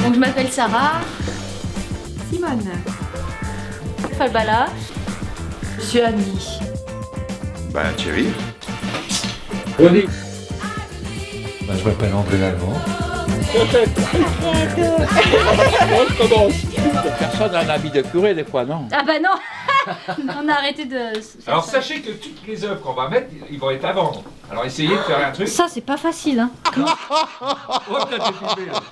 Donc je m'appelle Sarah. Simone. Falbala. Je suis Annie. Ben Thierry. René. Je m'appelle André Lallemand. Personne n'a un habit de curé des fois, non? Ah bah non. On a arrêté de... Alors sachez que toutes les œuvres qu'on va mettre, ils vont être à vendre. Alors essayez de faire un truc. Ça c'est pas facile hein. Oh, t'as défilé, là.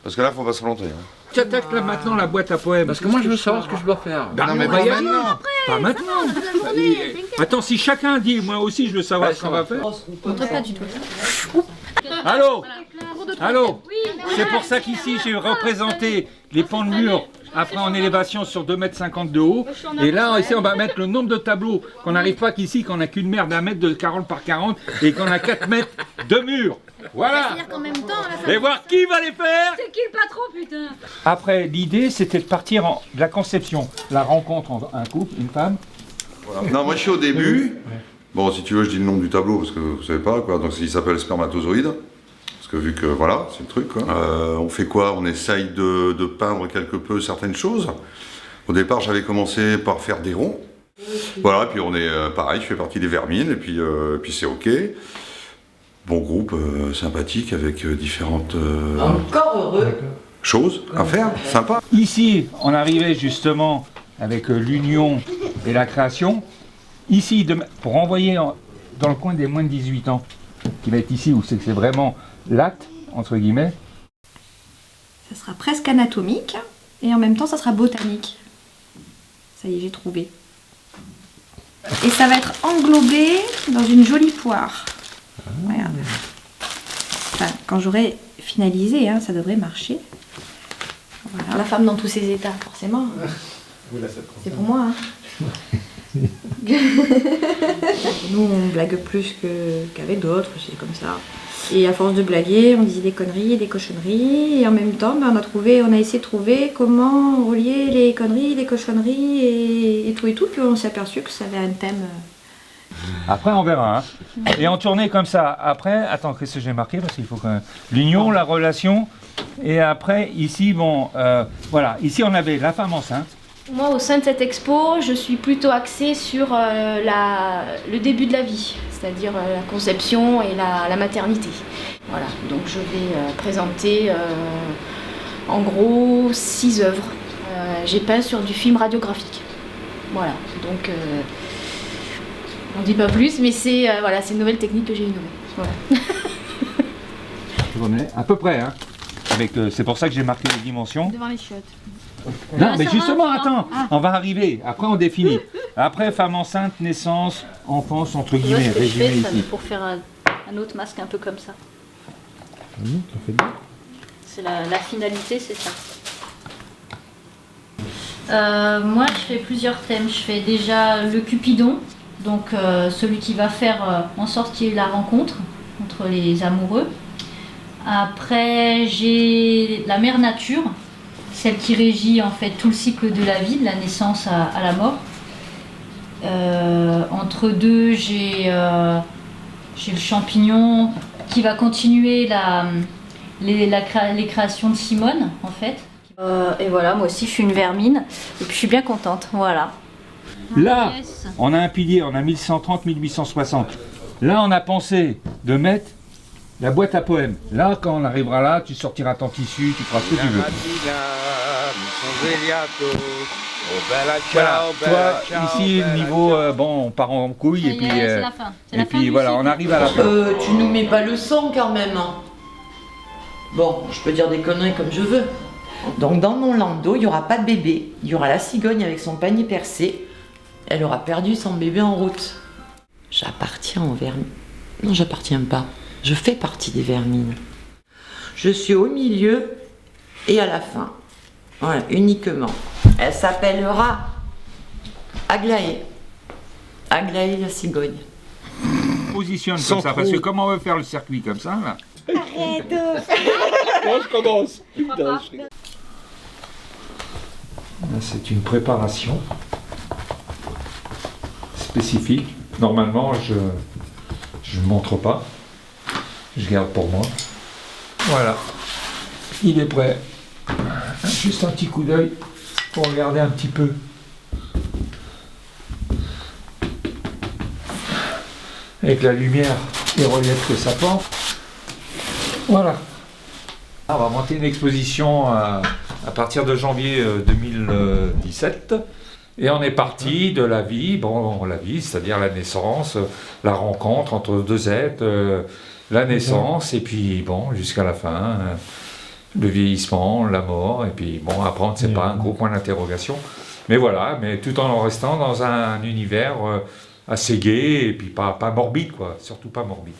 Parce que là, faut pas se planter. Hein. Tu attaques là maintenant la boîte à poèmes. Parce que moi je veux savoir ce que je dois faire. Bah, Non, mais on va pas y aller. maintenant. Pas maintenant. Attends, si chacun dit, moi aussi je veux savoir ce qu'on va faire. Montre pas du tout. Allô? Allô? C'est pour ça qu'ici j'ai représenté les pans de mur après en élévation sur 2,50 m de haut. Et là, ici, on va mettre le nombre de tableaux qu'on n'arrive pas qu'ici, qu'on n'a qu'une mer d'1 mètre de 40 par 40 et qu'on a 4 mètres de mur. Voilà. En même temps, Et voir qui va les faire. c'est qui le patron putain? Après, l'idée, c'était de partir de la conception, la rencontre entre un couple, une femme. Voilà. Non, moi je suis au début. Bon, si tu veux, je dis le nom du tableau parce que vous savez pas quoi. Donc il s'appelle Spermatozoïde. Parce que vu que voilà, c'est le truc quoi. On fait quoi? On essaye de peindre quelque peu certaines choses. Au départ, j'avais commencé par faire des ronds. Voilà, puis on est pareil, je fais partie des Vermines et puis c'est ok. Bon groupe sympathique avec différentes Encore heureux. choses à faire, sympa. Ici, on arrivait justement avec l'union et la création. Ici, pour envoyer dans le coin des moins de 18 ans, qui va être ici, où c'est vraiment l'acte, entre guillemets. Ça sera presque anatomique et en même temps ça sera botanique. Ça y est, j'ai trouvé. Et ça va être englobé dans une jolie poire. Regarde. Enfin, quand j'aurai finalisé, hein, ça devrait marcher. Voilà. La femme dans tous ses états, forcément. C'est pour moi. Hein. Nous, on blague plus qu'avec d'autres, c'est comme ça. Et à force de blaguer, on disait des conneries, des cochonneries. Et en même temps, ben, on a essayé de trouver comment relier les conneries, les cochonneries et tout et tout. Puis on s'est aperçu que ça avait un thème. Après, on verra. Hein. Et en tournée comme ça. Après, attends, qu'est-ce que j'ai marqué? Parce qu'il faut que l'union, la relation. Et après, ici, bon, voilà. Ici, on avait la femme enceinte. Moi, au sein de cette expo, je suis plutôt axée sur le début de la vie, c'est-à-dire la conception et la maternité. Voilà, donc je vais présenter en gros 6 œuvres. J'ai peint sur du film radiographique. Voilà, donc on ne dit pas plus, mais c'est voilà, une nouvelle technique que j'ai innovée. Voilà. On est à peu près, hein. C'est pour ça que j'ai marqué les dimensions. Devant les chiottes. Non, mais justement, attends, on va arriver. Après, on définit. Après, femme enceinte, naissance, enfance, entre guillemets, résumé ici. Pour faire un autre masque un peu comme ça. C'est la finalité, c'est ça. Moi, je fais plusieurs thèmes. Je fais déjà le Cupidon, donc celui qui va faire en sorte qu'il y ait la rencontre entre les amoureux. Après, j'ai la mère nature, celle qui régit en fait tout le cycle de la vie, de la naissance à la mort. Entre deux, j'ai le champignon qui va continuer les créations de Simone en fait. Et voilà, moi aussi je suis une vermine et puis je suis bien contente, voilà. Là, on a un pilier, on a 1130-1860. Là, on a pensé de mettre la boîte à poèmes. Là, quand on arrivera là, tu sortiras ton tissu, tu feras ce que tu veux. Voilà, toi, ici, niveau, bon, on part en couille et puis, c'est la fin. C'est et la fin puis du voilà, cycle. on arrive à la fin. Tu nous mets pas le son quand même. Hein. Bon, je peux dire des conneries comme je veux. Donc dans mon landau, il n'y aura pas de bébé. Il y aura la cigogne avec son panier percé. Elle aura perdu son bébé en route. J'appartiens aux vermines. Non, j'appartiens pas. Je fais partie des vermines. Je suis au milieu et à la fin. Voilà, uniquement. Elle s'appellera Aglaé. Aglaé la cigogne. Positionne comme ça, parce que comment on veut faire le circuit comme ça, là? Moi, je commence. Putain, C'est une préparation spécifique Normalement, je ne montre pas. Je garde pour moi. Voilà. Il est prêt. Juste un petit coup d'œil pour regarder un petit peu. Avec la lumière et relief que ça prend. Voilà. On va monter une exposition à partir de janvier 2017. Et on est parti de la vie, c'est-à-dire la naissance, la rencontre entre deux êtres, la naissance, et puis jusqu'à la fin, le vieillissement, la mort, et puis après, c'est pas un gros point d'interrogation. Mais voilà, mais tout en restant dans un univers assez gai, et puis pas morbide, quoi, surtout pas morbide.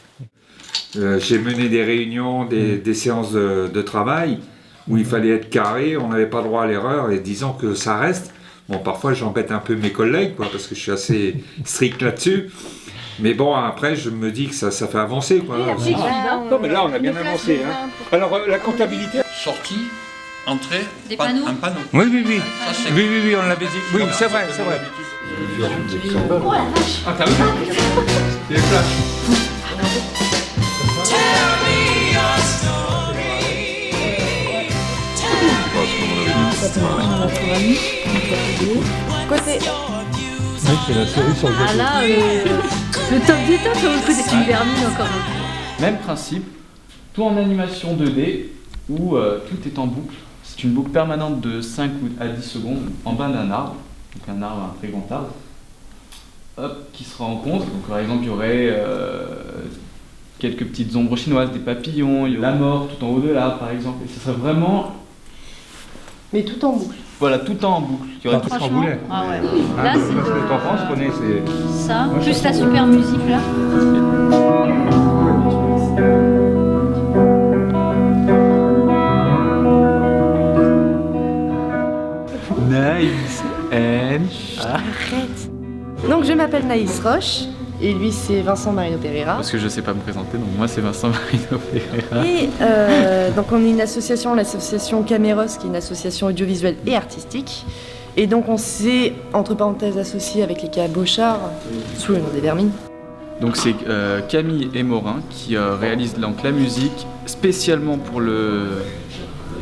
J'ai mené des réunions, des séances de travail, où il fallait être carré, on n'avait pas droit à l'erreur, et disons que ça reste. Bon, parfois j'embête un peu mes collègues, quoi, parce que je suis assez strict là-dessus. Mais après, je me dis que ça fait avancer, quoi. Non, mais là, on a bien avancé. Hein. Alors, la comptabilité... Sortie, entrée, Des panneaux. un panneau. Oui, Ça, oui, on l'avait dit. Oui, c'est vrai. Oh la vache. Ah, t'as vu? C'est les flashs. Côté. Oui, c'est la série sur le Ah là, le top du top, sur le coup, c'est une vermine encore. Même principe, tout en animation 2D où tout est en boucle. C'est une boucle permanente de 5 à 10 secondes en bas d'un arbre, donc un très grand arbre, qui se rencontrent. Donc par exemple, il y aurait quelques petites ombres chinoises, des papillons, il y aurait la mort tout en haut de l'arbre par exemple. Et ce serait vraiment. Mais tout en boucle. Voilà, tout en boucle. Il y aurait tout ce qu'on Franchement, voulait. ah ouais. Là, Là, c'est c'est en France, je connais, c'est... ça, plus la super musique là. Naïs Donc je m'appelle Naïs Roche et lui c'est Vincent Marino Pereira. Parce que je sais pas me présenter, donc moi c'est Vincent Marino Pereira. Et donc on est une association, l'association Caméros, qui est une association audiovisuelle et artistique. Et donc on s'est, entre parenthèses, associé avec les cabochards sous le nom des Vermines. Donc c'est Camille et Morin qui réalisent donc la musique spécialement pour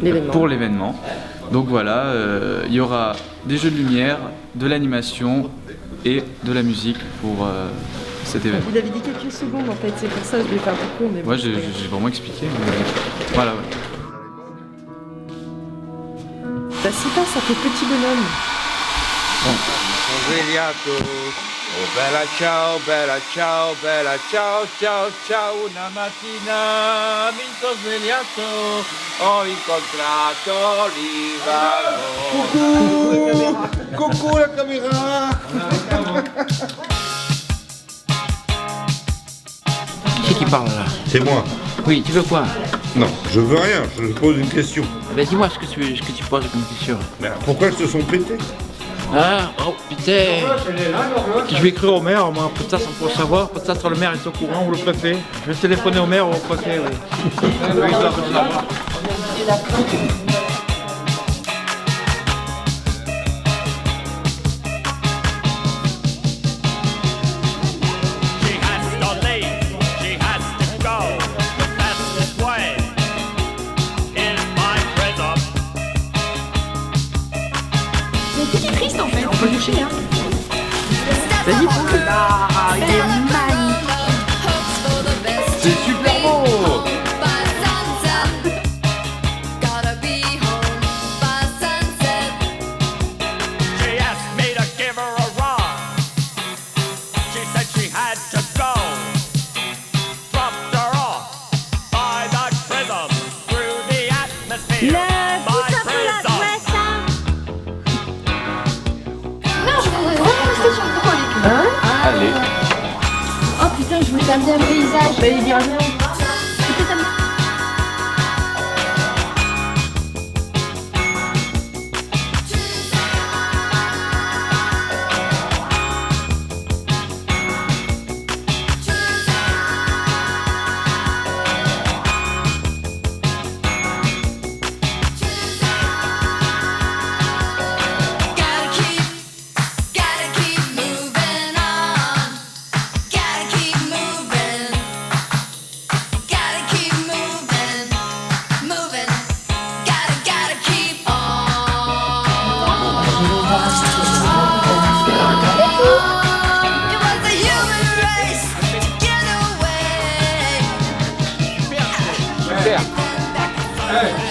l'événement. Donc voilà, il y aura des jeux de lumière, de l'animation et de la musique pour cet événement. Il avait dit quelques secondes en fait, c'est pour ça que je l'ai fait un peu court. Mais bon. Moi j'ai vraiment expliqué. Mais... Voilà. Bah c'est pas, ça fait petit bonhomme. Oh bella ciao, ciao, una mattina mi sono svegliato, ho incontrato l'Ivano. Coucou la caméra. Qui c'est qui parle là? C'est moi. Oui, tu veux quoi? Non, je veux rien, je pose une question. Ben dis-moi ce que tu poses comme question. Pourquoi elles se sont pétées? Ah, oh putain! Je vais écrire au maire, moi, peut-être pour le savoir, peut-être le maire est au courant ou le préfet. Je vais téléphoner au maire ou au préfet, oui. Oui, il doit le savoir. C'est triste en fait, on peut toucher hein. Vas-y, prends-le. Ah, il est magnifique. C'est super beau. Allez. Oh putain, je voulais garder un paysage. Bah, il dit rien.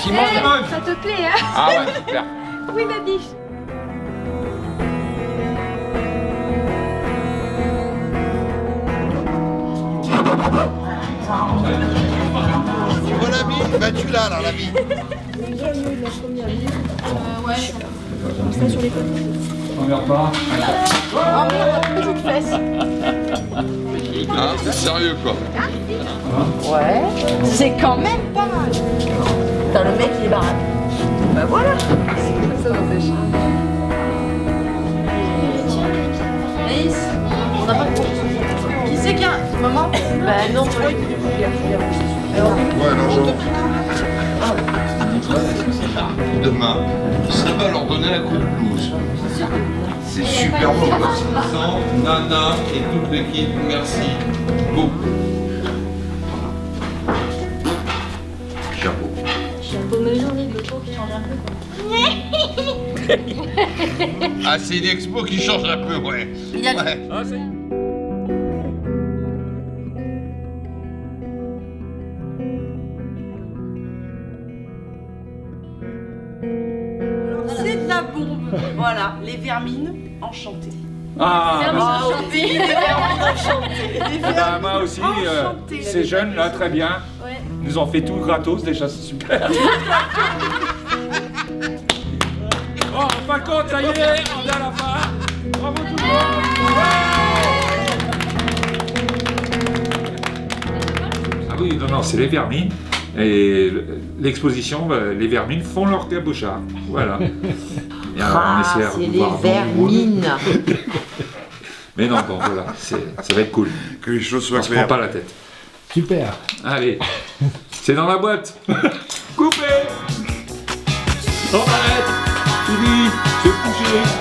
Simone. Ça te plaît, hein? Ah ouais, super. Oui, ma biche. Tu vois la vie? Bah tu l'as alors la vie. On verra pas. Ah, c'est sérieux quoi. Ouais. C'est quand même pas mal. Putain, le mec il est baraque. Bah voilà. Ça n'empêche. Naïs, on n'a pas de compte. Qui c'est qui a... Maman? Bah non, toi. Ouais, non, demain, ça va leur donner un coup de blues. C'est super beau. Nana et toute l'équipe, merci beaucoup. Chapeau. Chapeau maison, le tour qui change un peu. Ah, c'est une expo qui change un peu, ouais. Il a Ouais. Ah, c'est... C'est de la bombe. Voilà, les vermines enchantées. Ah, oui, les vermines enchantées. bah, moi aussi, ces jeunes là, très bien. Ouais. Ils nous ont fait tout gratos, déjà c'est super. Oh, en fin de compte, ça y est, on est à la fin. Bravo tout le monde. Ah oui, non, c'est les vermines. Et l'exposition, les vermines font leur cabochard. Voilà. Et alors, on essaie c'est de les voir vermines. Mais non, bon, voilà, ça va être cool. Que les choses soient On se prend claires. pas la tête. Super. Allez, c'est dans la boîte. Coupé. On arrête. Fini, c'est couché.